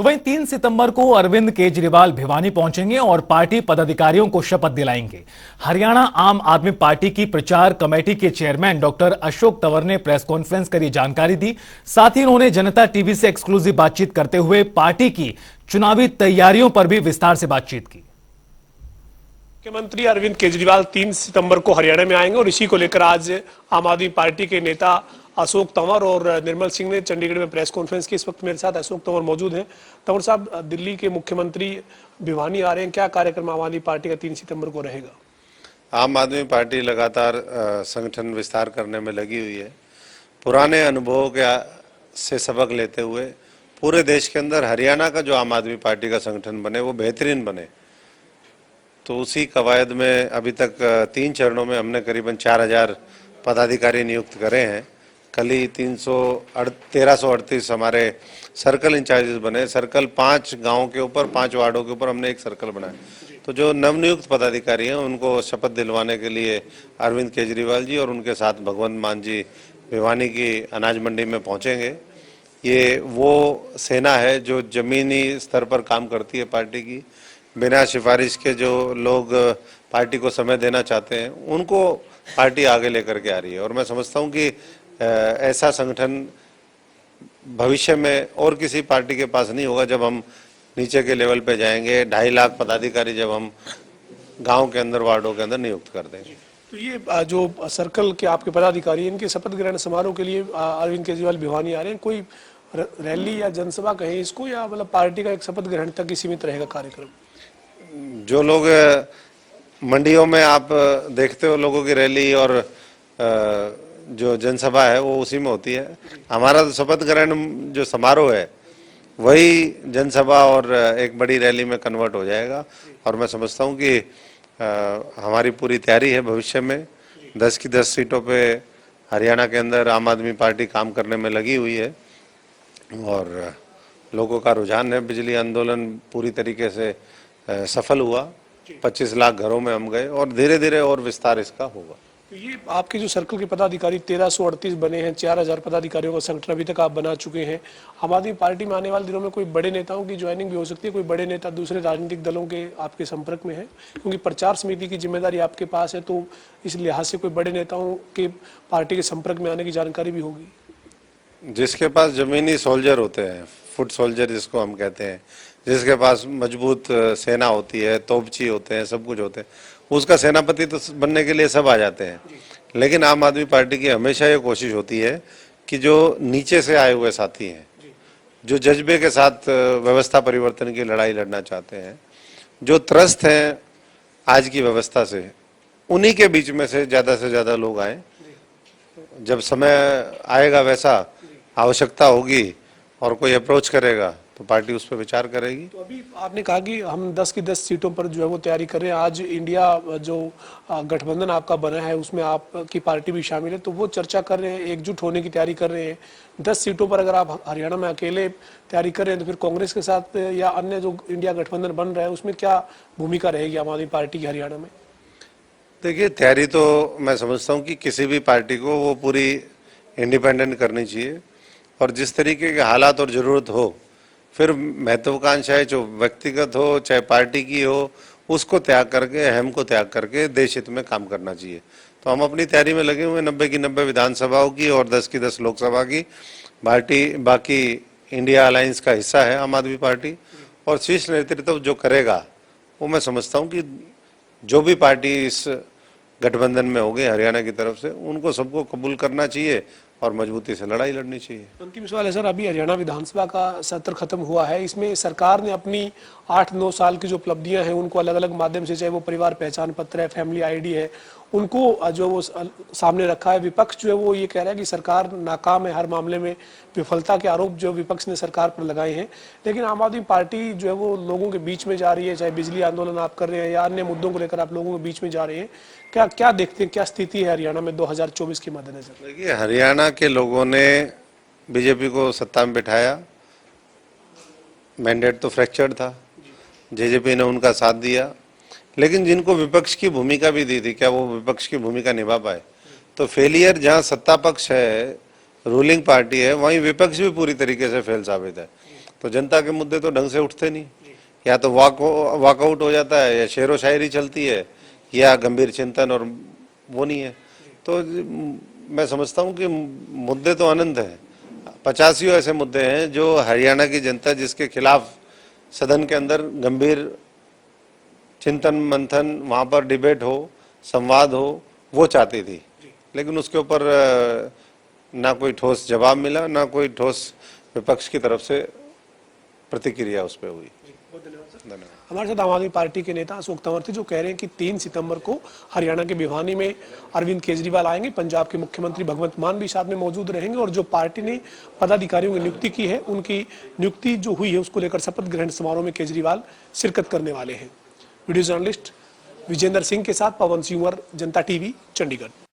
तो वहीं 3 सितंबर को अरविंद केजरीवाल भिवानी पहुंचेंगे और पार्टी पदाधिकारियों को शपथ दिलाएंगे। हरियाणा आम आदमी पार्टी की प्रचार कमेटी के चेयरमैन डॉक्टर अशोक तंवर ने प्रेस कॉन्फ्रेंस कर जानकारी दी। साथ ही उन्होंने जनता टीवी से एक्सक्लूसिव बातचीत करते हुए पार्टी की चुनावी तैयारियों पर भी विस्तार से बातचीत की। मुख्यमंत्री अरविंद केजरीवाल 3 सितंबर को हरियाणा में आएंगे और इसी को लेकर आज आम आदमी पार्टी के नेता अशोक तंवर और निर्मल सिंह ने चंडीगढ़ में प्रेस कॉन्फ्रेंस की। इस वक्त मेरे साथ अशोक तंवर मौजूद हैं। तंवर साहब, दिल्ली के मुख्यमंत्री भिवानी आ रहे हैं, क्या कार्यक्रम आम आदमी पार्टी का 3 सितंबर को रहेगा? आम आदमी पार्टी लगातार संगठन विस्तार करने में लगी हुई है। पुराने अनुभवों के से सबक लेते हुए पूरे देश के अंदर हरियाणा का जो आम आदमी पार्टी का संगठन बने वो बेहतरीन बने, तो उसी कवायद में अभी तक 3 चरणों में हमने करीबन 4000 पदाधिकारी नियुक्त करे हैं। कल ही 1338 हमारे सर्कल इंचार्जेस बने। सर्कल 5 गाँव के ऊपर 5 वार्डों के ऊपर हमने एक सर्कल बनाया। तो जो नवनियुक्त पदाधिकारी हैं उनको शपथ दिलवाने के लिए अरविंद केजरीवाल जी और उनके साथ भगवंत मान जी भिवानी की अनाज मंडी में पहुंचेंगे। ये वो सेना है जो जमीनी स्तर पर काम करती है पार्टी की। बिना सिफारिश के जो लोग पार्टी को समय देना चाहते हैं उनको पार्टी आगे लेकर के आ रही है। और मैं समझता हूं कि ऐसा संगठन भविष्य में और किसी पार्टी के पास नहीं होगा। जब हम नीचे के लेवल पे जाएंगे, 2.5 लाख पदाधिकारी जब हम गांव के अंदर, वार्डों के अंदर नियुक्त कर देंगे। तो ये जो सर्कल के आपके पदाधिकारी हैं, इनके शपथ ग्रहण समारोह के लिए अरविंद केजरीवाल भिवानी आ रहे हैं। कोई रैली या जनसभा कहें इसको, या मतलब पार्टी का एक शपथ ग्रहण तक ही सीमित रहेगा कार्यक्रम? जो लोग मंडियों में आप देखते हो लोगों की रैली और जो जनसभा है वो उसी में होती है। हमारा तो शपथ ग्रहण जो समारोह है वही जनसभा और एक बड़ी रैली में कन्वर्ट हो जाएगा। और मैं समझता हूँ कि हमारी पूरी तैयारी है। भविष्य में 10 की 10 सीटों पे हरियाणा के अंदर आम आदमी पार्टी काम करने में लगी हुई है और लोगों का रुझान है। बिजली आंदोलन पूरी तरीके से सफल हुआ। 25 लाख घरों में हम गए और धीरे धीरे और विस्तार इसका होगा। तो ये आपके जो सर्कल के पदाधिकारी 1338 बने हैं, 4000 पदाधिकारियों का संगठन अभी तक आप बना चुके हैं। आम आदमी पार्टी में आने वाले दिनों में कोई बड़े नेताओं की ज्वाइनिंग भी हो सकती है? कोई बड़े नेता दूसरे राजनीतिक दलों के आपके संपर्क में है? क्योंकि प्रचार समिति की जिम्मेदारी आपके पास है, तो इस लिहाज से कोई बड़े नेताओं के पार्टी के संपर्क में आने की जानकारी भी होगी? जिसके पास जमीनी सोल्जर होते हैं, फुट सोल्जर जिसको हम कहते हैं, जिसके पास मजबूत सेना होती है, तोपची होते हैं, सब कुछ होते हैं, उसका सेनापति तो बनने के लिए सब आ जाते हैं। लेकिन आम आदमी पार्टी की हमेशा ये कोशिश होती है कि जो नीचे से आए हुए साथी हैं, जो जज्बे के साथ व्यवस्था परिवर्तन की लड़ाई लड़ना चाहते हैं, जो त्रस्त हैं आज की व्यवस्था से, उन्हीं के बीच में से ज़्यादा लोग आए। जब समय आएगा, वैसा आवश्यकता होगी और कोई अप्रोच करेगा तो पार्टी उस पर विचार करेगी। तो अभी आपने कहा कि हम 10 की 10 सीटों पर जो है वो तैयारी कर रहे हैं। आज इंडिया जो गठबंधन आपका बना है उसमें आपकी पार्टी भी शामिल है, तो वो चर्चा कर रहे हैं, एकजुट होने की तैयारी कर रहे हैं। 10 सीटों पर अगर आप हरियाणा में अकेले तैयारी कर रहे हैं तो फिर कांग्रेस के साथ या अन्य जो इंडिया गठबंधन बन रहा है उसमें क्या भूमिका रहेगी आम आदमी पार्टी की हरियाणा में? देखिए, तैयारी तो मैं समझता हूँ कि किसी भी पार्टी को वो पूरी इंडिपेंडेंट करनी चाहिए और जिस तरीके के हालात और ज़रूरत हो, फिर महत्वाकांक्षाएं जो व्यक्तिगत हो चाहे पार्टी की हो, उसको त्याग करके, अहम को त्याग करके देश हित में काम करना चाहिए। तो हम अपनी तैयारी में लगे हुए 90 की 90 विधानसभाओं की और 10 की 10 लोकसभा की। बाकी इंडिया अलायंस का हिस्सा है आम आदमी पार्टी और शीर्ष नेतृत्व जो करेगा वो मैं समझता हूँ कि जो भी पार्टी इस गठबंधन में होगी हरियाणा की तरफ से, उनको सबको कबूल करना चाहिए और मजबूती से लड़ाई लड़नी चाहिए। अंतिम सवाल है सर, अभी हरियाणा विधानसभा का सत्र खत्म हुआ है, इसमें सरकार ने अपनी 8-9 साल की जो उपलब्धियां हैं उनको अलग अलग माध्यम से, चाहे वो परिवार पहचान पत्र है, फैमिली आईडी है, उनको जो वो सामने रखा है। विपक्ष जो है वो ये कह रहा है कि सरकार नाकाम है, हर मामले में विफलता के आरोप जो विपक्ष ने सरकार पर लगाए हैं। लेकिन आम आदमी पार्टी जो है वो लोगों के बीच में जा रही है, चाहे बिजली आंदोलन आप कर रहे हैं या अन्य मुद्दों को लेकर आप लोगों के बीच में जा रहे हैं। क्या देखते हैं, क्या स्थिति है हरियाणा में 2024 के मद्देनजर? देखिए, हरियाणा के लोगों ने बीजेपी को सत्ता में बिठाया, मैंडेट तो फ्रैक्चर्ड था, जेजेपी ने उनका साथ दिया, लेकिन जिनको विपक्ष की भूमिका भी दी थी, क्या वो विपक्ष की भूमिका निभा पाए? तो फेलियर जहां सत्ता पक्ष है, रूलिंग पार्टी है, वहीं विपक्ष भी पूरी तरीके से फेल साबित है। तो जनता के मुद्दे तो ढंग से उठते नहीं, या तो वॉकआउट हो जाता है, या शेरो शायरी चलती है, या गंभीर चिंतन, और वो नहीं है। तो मैं समझता हूँ कि मुद्दे तो अनंत हैं, 85 ऐसे मुद्दे हैं जो हरियाणा की जनता जिसके खिलाफ सदन के अंदर गंभीर चिंतन मंथन, वहाँ पर डिबेट हो, संवाद हो, वो चाहती थी, लेकिन उसके ऊपर ना कोई ठोस जवाब मिला, ना कोई ठोस विपक्ष की तरफ से प्रतिक्रिया उस पर हुई। धन्यवाद। हमारे साथ आम आदमी पार्टी के नेता अशोक तंवर थे, जो कह रहे हैं कि 3 सितंबर को हरियाणा के भिवानी में अरविंद केजरीवाल आएंगे, पंजाब के मुख्यमंत्री भगवंत मान भी साथ में मौजूद रहेंगे, और जो पार्टी ने पदाधिकारियों की नियुक्ति की है, उनकी नियुक्ति जो हुई है उसको लेकर शपथ ग्रहण समारोह में केजरीवाल शिरकत करने वाले हैं। वीडियो जर्नलिस्ट विजेंद्र सिंह के साथ पवन सिंह, जनता टीवी, चंडीगढ़।